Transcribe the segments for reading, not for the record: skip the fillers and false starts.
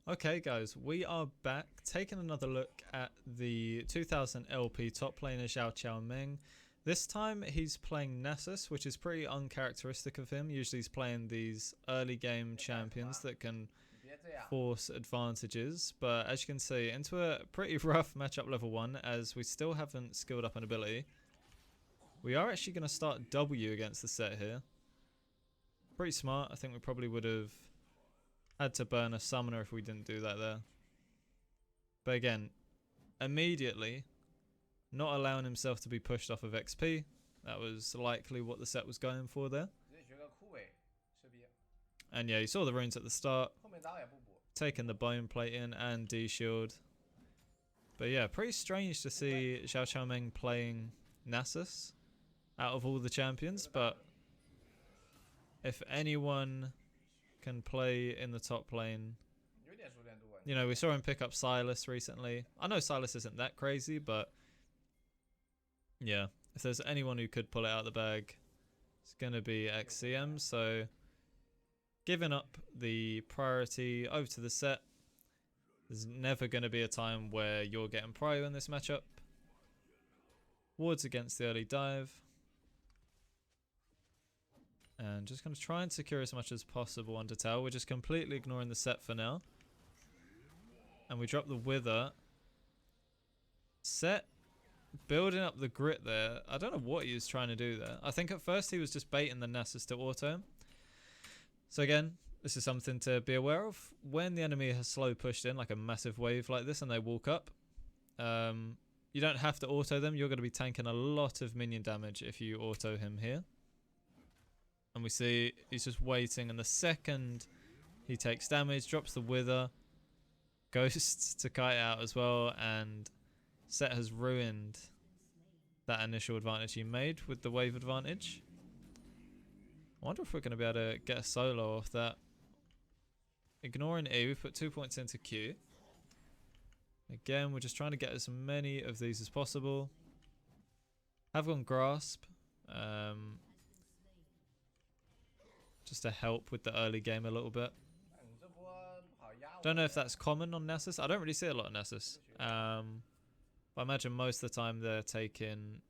Okay guys, we are back taking another look at the 2000 LP top laner Xiao Chao Meng. This time he's playing Nasus, which is pretty uncharacteristic of him. Usually he's playing these early game champions that can force advantages, but as you can see, into a pretty rough matchup level 1 as we still haven't skilled up an ability. We are actually going to start W against the Sett here. Pretty smart. I think we probably would have had to burn a summoner if we didn't do that there. But again, immediately not allowing himself to be pushed off of XP. That was likely what the Sett was going for there. And yeah, you saw the runes at the start. Taking the bone plate in and D-shield. But yeah, pretty strange to see Xiao Chao Meng playing Nasus out of all the champions. But if anyone can play in the top lane, you know, we saw him pick up Silas recently. I know Silas isn't that crazy, but yeah, if there's anyone who could pull it out of the bag, it's going to be XCM. So giving up the priority over to the Sett. There's never going to be a time where you're getting prio in this matchup. Wards against the early dive. And just going to try and secure as much as possible under tower. We're just completely ignoring the Sett for now. And we drop the Wither. Sett building up the grit there. I don't know what he was trying to do there. I think at first he was just baiting the Nasus to auto him. So again, this is something to be aware of. When the enemy has slow pushed in like a massive wave like this and they walk up, you don't have to auto them. You're going to be tanking a lot of minion damage if you auto him here. And we see he's just waiting, and the second he takes damage, drops the Wither, ghosts to kite out as well, and Sett has ruined that initial advantage he made with the wave advantage. I wonder if we're going to be able to get a solo off that. Ignoring E, we've put 2 points into Q. Again, we're just trying to get as many of these as possible. Have gone Grasp. Just to help with the early game a little bit. Don't know if that's common on Nasus. I don't really see a lot of Nasus. But I imagine most of the time they're taking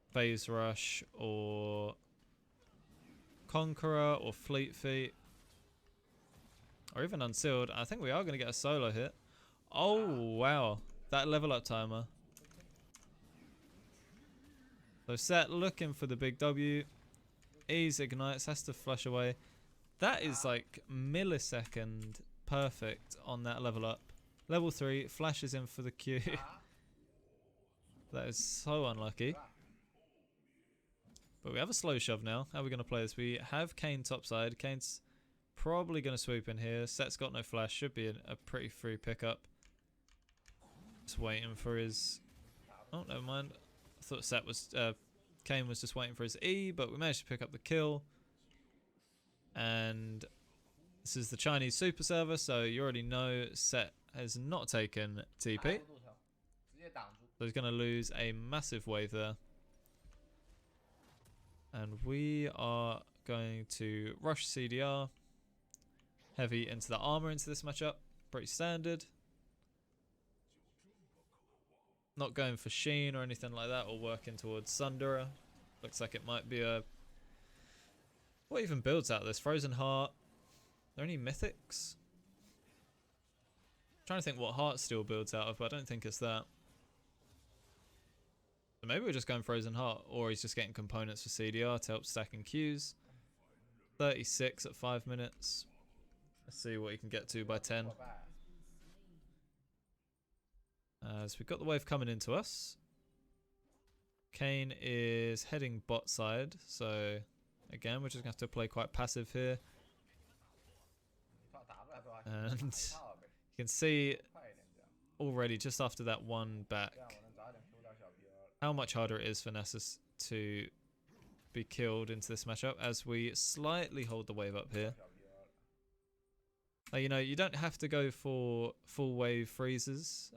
Phase Rush or Conqueror or Fleet Feet. Or even Unsealed. I think we are going to get a solo hit. Oh, wow. That level up timer. So Sett looking for the big W. Ease ignites, has to flush away. That is like millisecond perfect on that level up. Level 3, flashes in for the Q. That is so unlucky. But we have a slow shove now. How are we going to play this? We have Kayn topside. Kayn's probably going to swoop in here. Sett's got no flash. Should be a pretty free pickup. Just waiting for his... Oh, never mind. I thought Sett was... Kayn was just waiting for his E, but we managed to pick up the kill. And this is the Chinese super server, so you already know Sett has not taken TP. So he's going to lose a massive wave there. And we are going to rush CDR. Heavy into the armor into this matchup. Pretty standard. Not going for Sheen or anything like that, or working towards Sunderer. Looks like it might be a... What even builds out of this? Frozen Heart. Are there any mythics? I'm trying to think what Heartsteel builds out of, but I don't think it's that. So maybe we're just going Frozen Heart, or he's just getting components for CDR to help stacking queues. 36 at 5 minutes. Let's see what he can get to by 10. So we've got the wave coming into us. Kayn is heading bot side, so again we're just going to have to play quite passive here. And you can see already just after that one back how much harder it is for Nasus to be killed into this matchup as we slightly hold the wave up here. You know, you don't have to go for full wave freezes.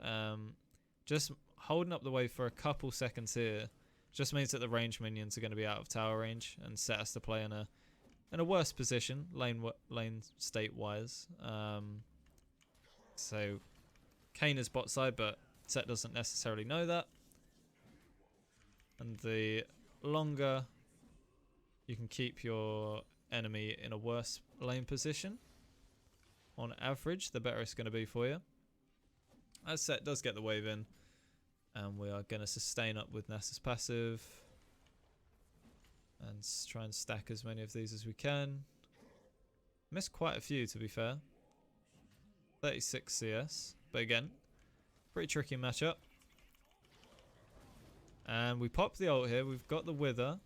Just holding up the wave for a couple seconds here just means that the range minions are going to be out of tower range, and Sett has to play in a in a worse position lane state wise. So Kayn is bot side, but Sett doesn't necessarily know that. And the longer you can keep your enemy in a worse lane position, on average, the better it's going to be for you. As Sett does get the wave in, and we are going to sustain up with Nasus passive and try and stack as many of these as we can. Missed quite a few, to be fair. 36 CS, but again, pretty tricky matchup. And we pop the ult here. We've got the Wither.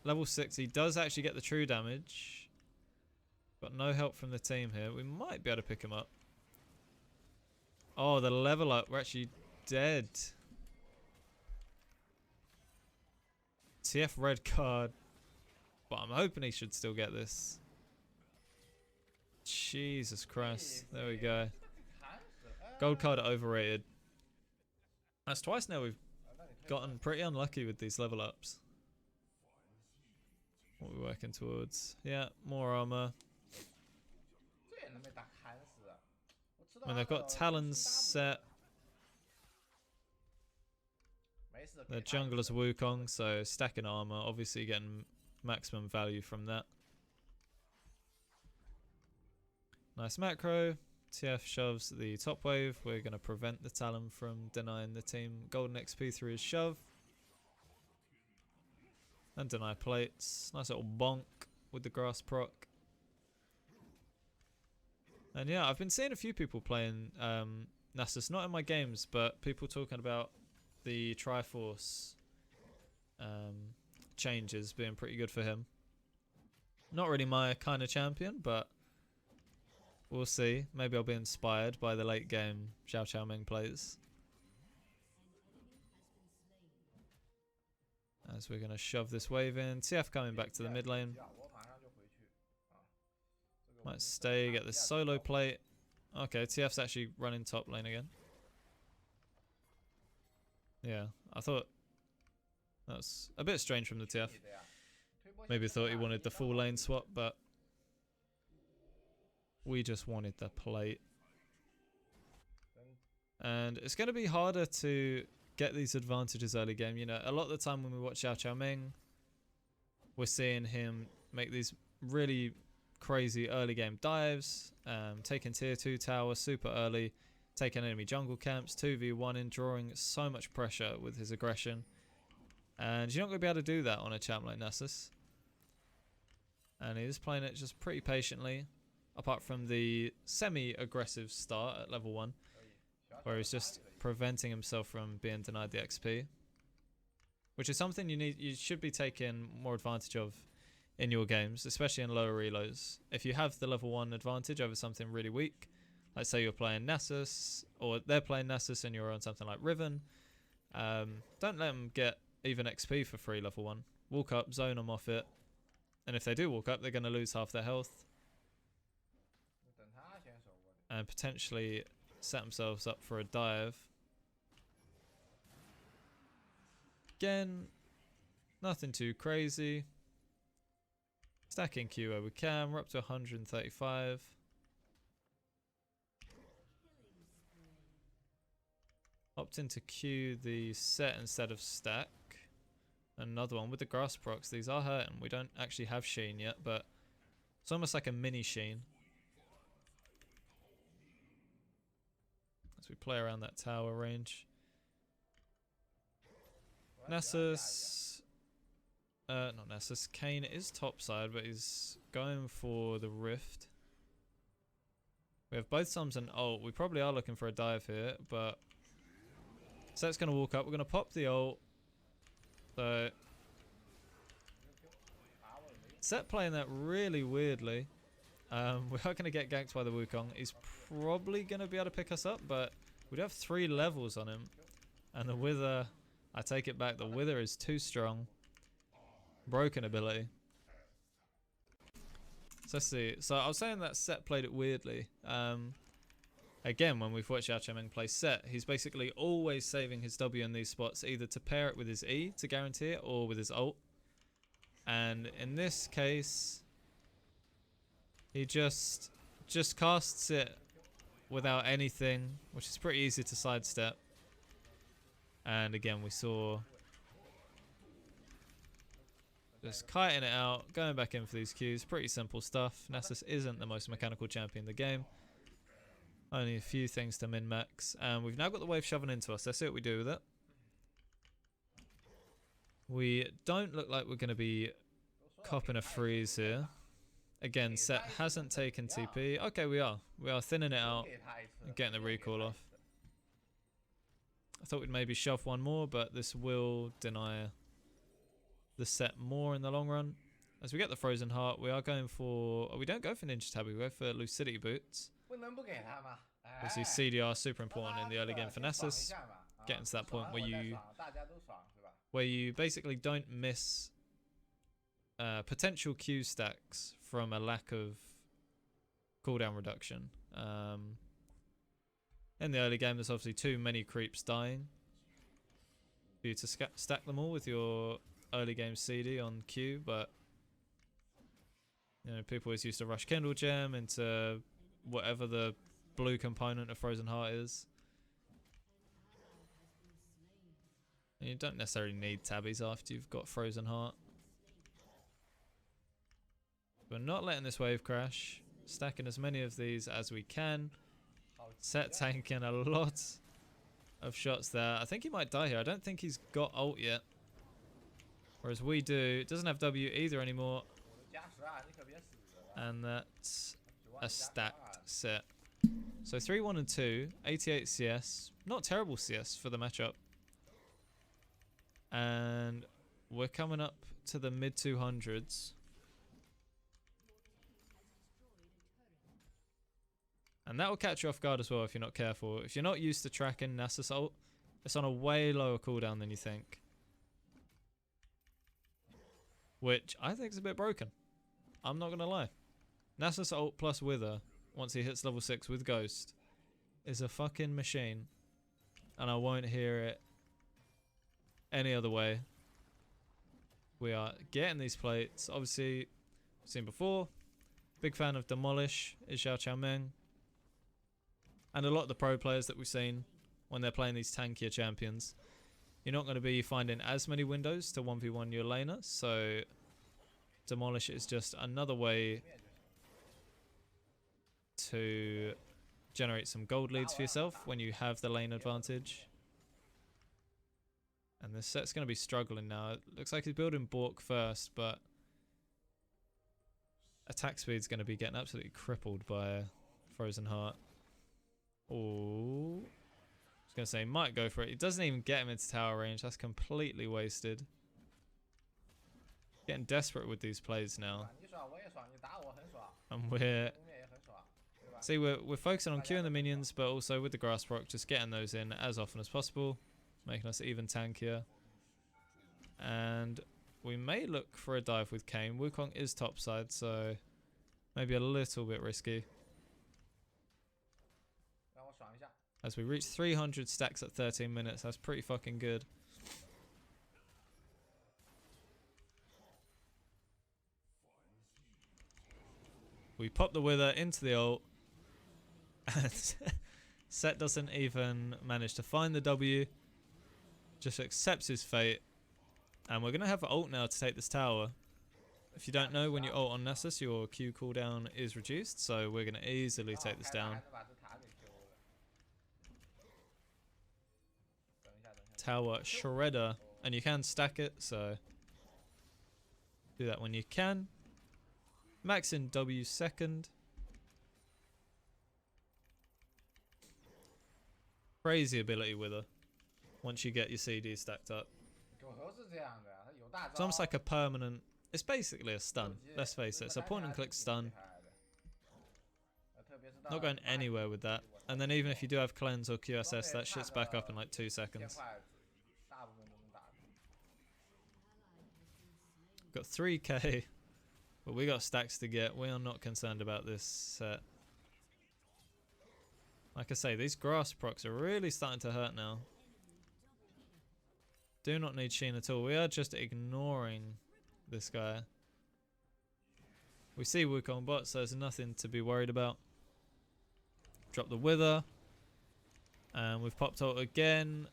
Level 6, he does actually get the true damage. Got no help from the team here. We might be able to pick him up. Oh, the level up. We're actually dead. TF red card. But I'm hoping he should still get this. Jesus Christ. There we go. Gold card overrated. That's twice now we've gotten pretty unlucky with these level ups. What are we working towards? Yeah, more armor. I mean, they've got Talons set. Their jungler's Wukong, so stacking armor, obviously getting maximum value from that. Nice macro. TF shoves the top wave. We're going to prevent the Talon from denying the team golden XP through his shove. And deny plates. Nice little bonk with the grass proc. And yeah, I've been seeing a few people playing Nasus, not in my games, but people talking about the Triforce changes being pretty good for him. Not really my kind of champion, but we'll see. Maybe I'll be inspired by the late game Xiao Chao Meng plays. As we're going to shove this wave in. TF coming back to the mid lane. Might stay, get this solo plate. Okay, TF's actually running top lane again. Yeah, I thought that was a bit strange from the TF. Maybe thought he wanted the full lane swap, but we just wanted the plate. And it's going to be harder to get these advantages early game. You know, a lot of the time when we watch Xiao Chao Meng, we're seeing him make these really crazy early game dives, taking tier 2 tower super early, taking enemy jungle camps, 2v1 in, drawing so much pressure with his aggression. And you're not going to be able to do that on a champ like Nasus. And he's playing it just pretty patiently, apart from the semi-aggressive start at level 1, where he's just preventing himself from being denied the XP, which is something you should be taking more advantage of in your games, especially in lower reloads. If you have the level 1 advantage over something really weak, like say you're playing Nasus, or they're playing Nasus and you're on something like Riven, don't let them get even XP for free level 1. Walk up, zone them off it, and if they do walk up, they're going to lose half their health and potentially set themselves up for a dive. Again, nothing too crazy. Stacking Q where we can. We're up to 135. Opt into Q the Sett instead of stack. Another one with the grass procs. These are hurting. We don't actually have Sheen yet, but it's almost like a mini Sheen. As we play around that tower range. Nasus, not Nasus, Kayn is topside, but he's going for the Rift. We have both Sums and ult. We probably are looking for a dive here, but Sett's going to walk up. We're going to pop the ult. So Sett playing that really weirdly. We are going to get ganked by the Wukong. He's probably going to be able to pick us up, but we do have 3 levels on him. And the Wither, I take it back, the Wither is too strong. Broken ability. So let's see. So I was saying that Sett played it weirdly. Again, when we've watched Xiao Chao Meng play Sett, he's basically always saving his W in these spots, either to pair it with his E to guarantee it, or with his ult. And in this case, he just casts it without anything, which is pretty easy to sidestep. And again, we saw just kiting it out, going back in for these Qs. Pretty simple stuff. Nasus isn't the most mechanical champion in the game. Only a few things to min-max. And we've now got the wave shoving into us. Let's see what we do with it. We don't look like we're going to be copping a freeze here. Again, Sett hasn't taken TP. Okay, we are. We are thinning it out and getting the recall off. I thought we'd maybe shove one more, but this will deny the Sett more in the long run. As we get the Frozen Heart, we are going for... Oh, we don't go for Ninja Tabby, we go for Lucidity Boots. Obviously, CDR is super important in the early game for Nasus. Getting to that point where you basically don't miss potential Q stacks from a lack of cooldown reduction. In the early game, there's obviously too many creeps dying for you to stack them all with your early game CD on Q, but you know, people always used to rush Kindle Gem into whatever the blue component of Frozen Heart is. And you don't necessarily need tabbies after you've got Frozen Heart. We're not letting this wave crash. Stacking as many of these as we can. Sett tanking a lot of shots there. I think he might die here. I don't think he's got ult yet. Whereas we do. It doesn't have W either anymore. And that's a stacked Sett. So 3, 1 and 2. 88 CS. Not terrible CS for the matchup. And we're coming up to the mid 200s. And that will catch you off guard as well if you're not careful. If you're not used to tracking Nasus ult, it's on a way lower cooldown than you think. Which I think is a bit broken. I'm not going to lie. Nasus ult plus Wither, once he hits level 6 with Ghost, is a fucking machine. And I won't hear it any other way. We are getting these plates. Obviously, seen before. Big fan of Demolish is Xiao Chao Meng. And a lot of the pro players that we've seen when they're playing these tankier champions, you're not going to be finding as many windows to 1v1 your laner. So Demolish is just another way to generate some gold leads for yourself when you have the lane advantage. And this Sett's going to be struggling now. It looks like he's building Bork first, but attack speed's going to be getting absolutely crippled by Frozen Heart. Oh, I was going to say, might go for it. He doesn't even get him into tower range. That's completely wasted. Getting desperate with these plays now. And we're focusing on queuing the minions, but also with the grass proc, just getting those in as often as possible, making us even tankier. And we may look for a dive with Kayn. Wukong is topside, so maybe a little bit risky. As we reach 300 stacks at 13 minutes, that's pretty fucking good. We pop the Wither into the ult, and Sett doesn't even manage to find the W, just accepts his fate. And we're going to have an ult now to take this tower. If you don't know, when you ult on Nasus, your Q cooldown is reduced, so we're going to easily take this down. Tower shredder, and you can stack it, so do that when you can. Max in W second. Crazy ability with her once you get your CD stacked up. It's almost like a permanent, it's basically a stun, let's face it. It's a point and click stun. Not going anywhere with that. And then even if you do have cleanse or QSS, that shit's back up in like 2 seconds. Got 3k, but we got stacks to get. We are not concerned about this Sett. Like I say, these grass procs are really starting to hurt now. Do not need Sheen at all. We are just ignoring this guy. We see Wukong bot, so there's nothing to be worried about. Drop the Wither. And we've popped ult again.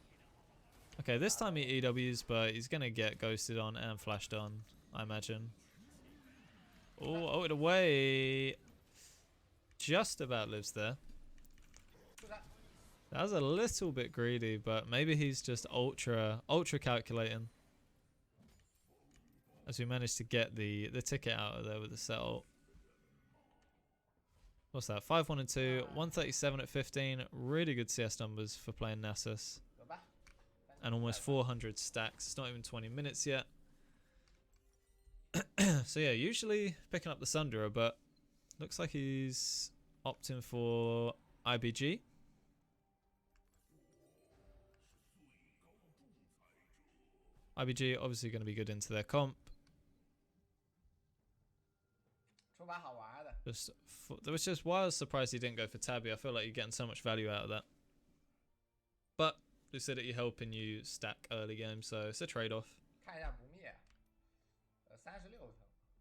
Okay, this time he EWs, but he's going to get ghosted on and flashed on, I imagine. Oh, ulted away. Just about lives there. That was a little bit greedy, but maybe he's just ultra calculating. As we managed to get the ticket out of there with the Sett ult. What's that? 5-1 and 2, 137 at 15. Really good CS numbers for playing Nasus. And almost 400 stacks. It's not even 20 minutes yet. So yeah, usually picking up the Sunderer, but looks like he's opting for IBG. IBG obviously going to be good into their comp. Which is why I was surprised he didn't go for Tabby. I feel like you're getting so much value out of that. But Lucidity helping you stack early game, so it's a trade-off.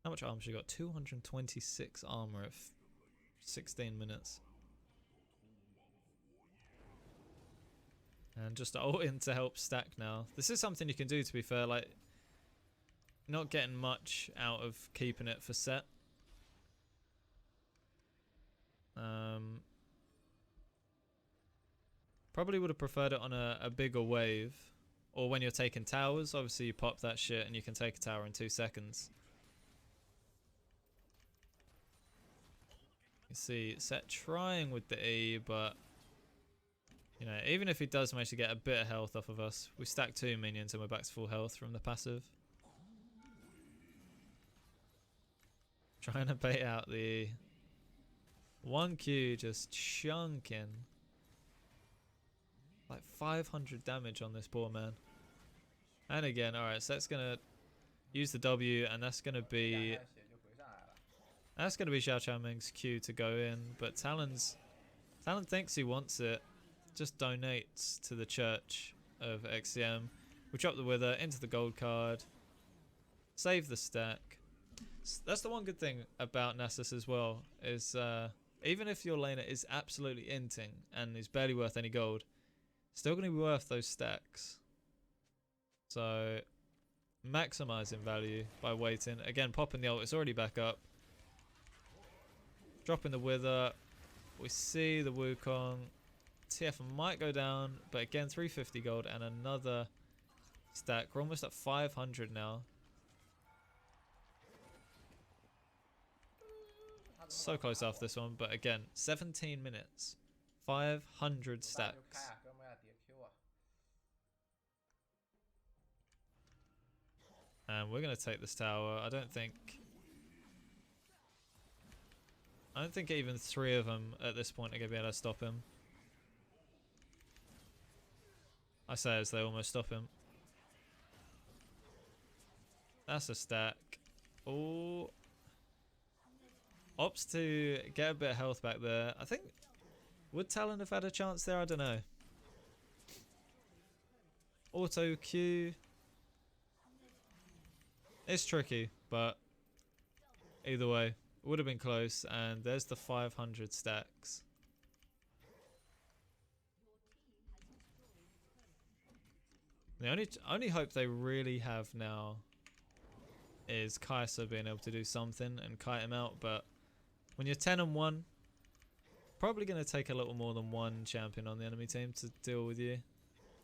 How much armor she got? 226 armor at 16 minutes. And just ult in to help stack now. This is something you can do, to be fair. Like, not getting much out of keeping it for Sett. Probably would have preferred it on a bigger wave. Or when you're taking towers. Obviously, you pop that shit and you can take a tower in 2 seconds. You see Sett trying with the E, but you know, even if he does manage to get a bit of health off of us, we stack 2 minions and we're back to full health from the passive. Trying to bait out the 1Q, just chunking. Like 500 damage on this poor man. And again, alright, so that's gonna use the W, and that's gonna be Xiao Chao Meng's Q to go in, but Talon thinks he wants it, just donates to the Church of XCM. We drop the Wither into the gold card, save the stack. That's the one good thing about Nasus as well, is even if your laner is absolutely inting and is barely worth any gold, still going to be worth those stacks. So maximizing value by waiting. Again, popping the ult, it's already back up. Dropping the Wither. We see the Wukong. TF might go down, but again, 350 gold and another stack. We're almost at 500 now. So close after this one, but again, 17 minutes. 500 stacks. And we're going to take this tower. I don't think even 3 of them at this point are going to be able to stop him. I say as they almost stop him. That's a stack. Oh. Opts to get a bit of health back there. I think, would Talon have had a chance there? I don't know. Auto Q. It's tricky, but either way, would have been close. And there's the 500 stacks. The only hope they really have now is Kai'Sa being able to do something and kite him out, but when you're 10 and 1, probably going to take a little more than one champion on the enemy team to deal with you.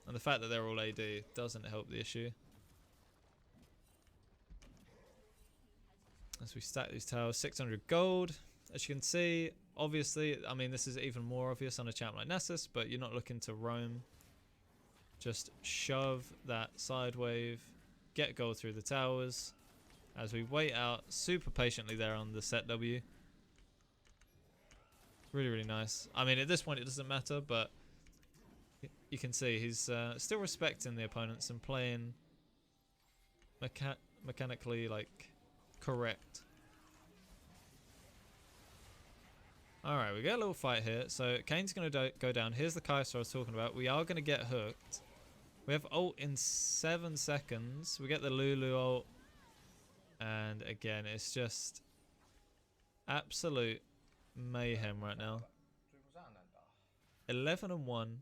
And the fact that they're all AD doesn't help the issue. As we stack these towers, 600 gold. As you can see, obviously, I mean, this is even more obvious on a champ like Nasus, but you're not looking to roam. Just shove that side wave, get gold through the towers. As we wait out super patiently there on the Sett W. Really, really nice. I mean, at this point it doesn't matter, but you can see he's still respecting the opponents and playing mechanically, like, correct. Alright, we get a little fight here. So Kane's going to go down. Here's the Kai'Sa I was talking about. We are going to get hooked. We have ult in 7 seconds. We get the Lulu ult. And again, it's just absolute mayhem right now. 11 and 1.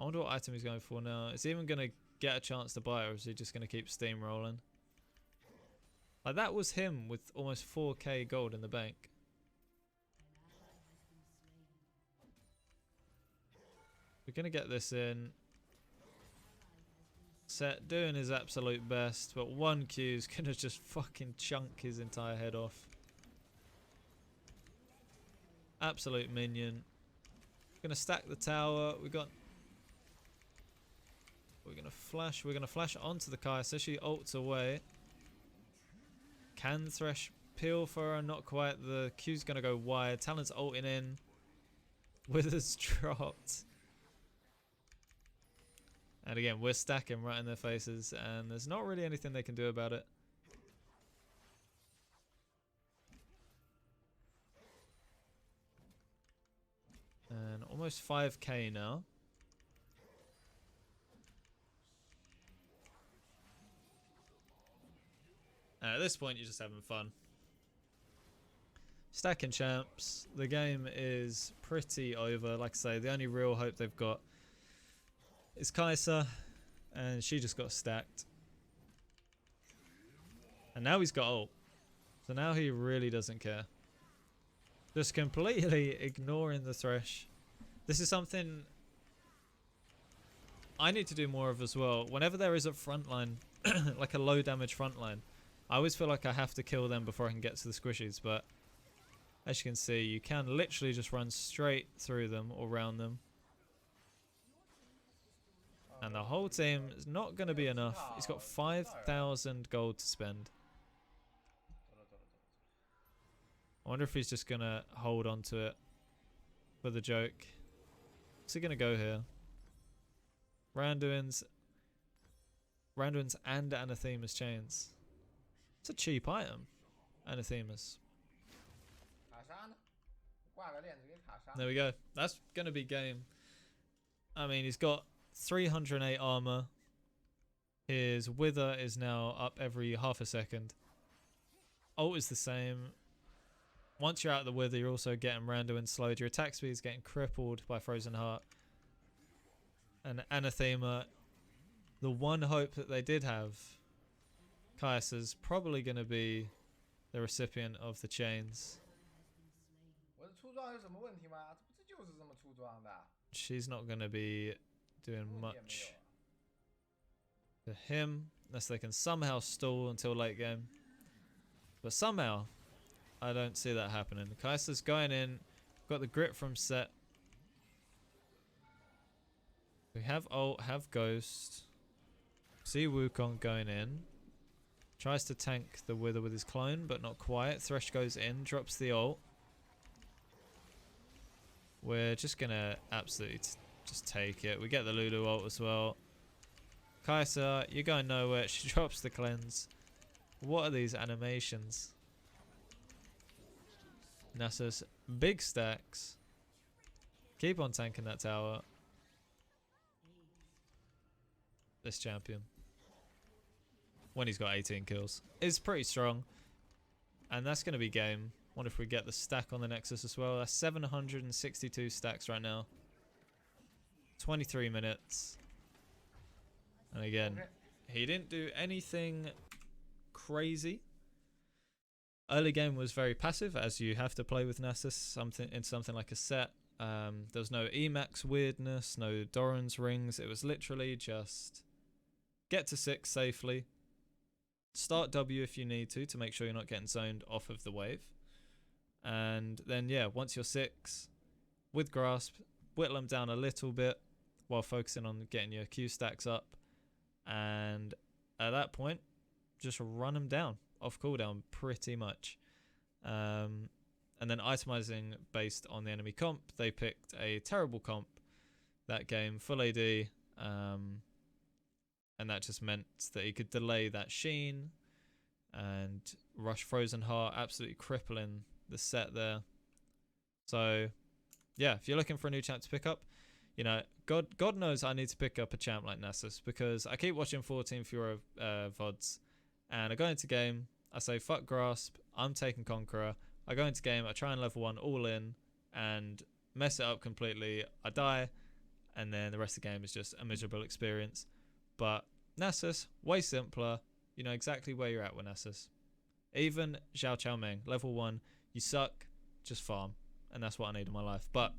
I wonder what item he's going for now. Is he even going to get a chance to buy it, or is he just going to keep steamrolling? Like, that was him with almost 4k gold in the bank. We're going to get this in. Sett doing his absolute best, but one Q's going to just fucking chunk his entire head off. Absolute minion. Going to stack the tower. We're going to flash. We're going to flash onto the Kai'Sa. She ults away. Can Thresh peel for her? Not quite. The Q's going to go wide. Talon's ulting in. Withers dropped. And again, we're stacking right in their faces, and there's not really anything they can do about it. And almost 5k now. And at this point, you're just having fun. Stacking champs. The game is pretty over. Like I say, the only real hope they've got is Kai'Sa, and she just got stacked. And now he's got ult. So now he really doesn't care. Just completely ignoring the Thresh. This is something I need to do more of as well. Whenever there is a frontline, like a low damage frontline, I always feel like I have to kill them before I can get to the squishies. But as you can see, you can literally just run straight through them or around them. And the whole team is not going to be enough. He's got 5,000 gold to spend. I wonder if he's just going to hold on to it for the joke. What's he going to go here? Randuin's and Anathema's chains. It's a cheap item. Anathema's. There we go. That's going to be game. I mean, he's got 308 armor. His wither is now up every half a second. Ult is the same. Once you're out of the wither, you're also getting Randuin slowed. Your attack speed is getting crippled by Frozen Heart. And Anathema, the one hope that they did have, Kai'Sa's probably going to be the recipient of the chains. She's not going to be doing much to him unless they can somehow stall until late game. But somehow, I don't see that happening. Kai'Sa's going in. Got the grit from Sett. We have ult, have ghost. See Wukong going in. Tries to tank the wither with his clone, but not quite. Thresh goes in, drops the ult. We're just gonna absolutely just take it. We get the Lulu ult as well. Kai'Sa, you're going nowhere. She drops the cleanse. What are these animations? Nasus, big stacks. Keep on tanking that tower. This champion, when he's got 18 kills, is pretty strong. And that's going to be game. Wonder if we get the stack on the Nexus as well. That's 762 stacks right now. 23 minutes. And again, he didn't do anything crazy. Early game was very passive, as you have to play with Nasus something like a Sett. There was no Emax weirdness, no Doran's rings. It was literally just get to 6 safely. Start W if you need to make sure you're not getting zoned off of the wave. And then, yeah, once you're 6, with Grasp, whittle them down a little bit while focusing on getting your Q stacks up. And at that point, just run them down off cooldown pretty much. And then itemizing based on the enemy comp. They picked a terrible comp that game, full AD. And that just meant that he could delay that Sheen and rush Frozen Heart, absolutely crippling the Sett there. So, yeah, if you're looking for a new champ to pick up, you know, God knows I need to pick up a champ like Nasus, because I keep watching 14 Furo VODs, and I go into game, I say fuck grasp, I'm taking conqueror. I go into game, I try and level 1 all in and mess it up completely. I die, and then the rest of the game is just a miserable experience. But Nasus, way simpler. You know exactly where you're at with Nasus. Even Xiao Chao Meng, level 1, you suck, just farm. And that's what I need in my life. But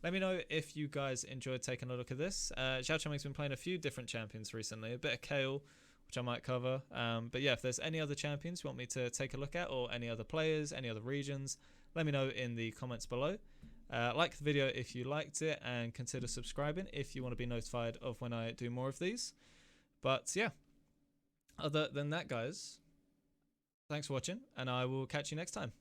let me know if you guys enjoyed taking a look at this. Xiao Chao Meng's been playing a few different champions recently. A bit of Kale, which I might cover. But yeah, if there's any other champions you want me to take a look at, or any other players, any other regions, let me know in the comments below. Like the video if you liked it, and consider subscribing if you want to be notified of when I do more of these. But yeah, other than that, guys, thanks for watching, and I will catch you next time.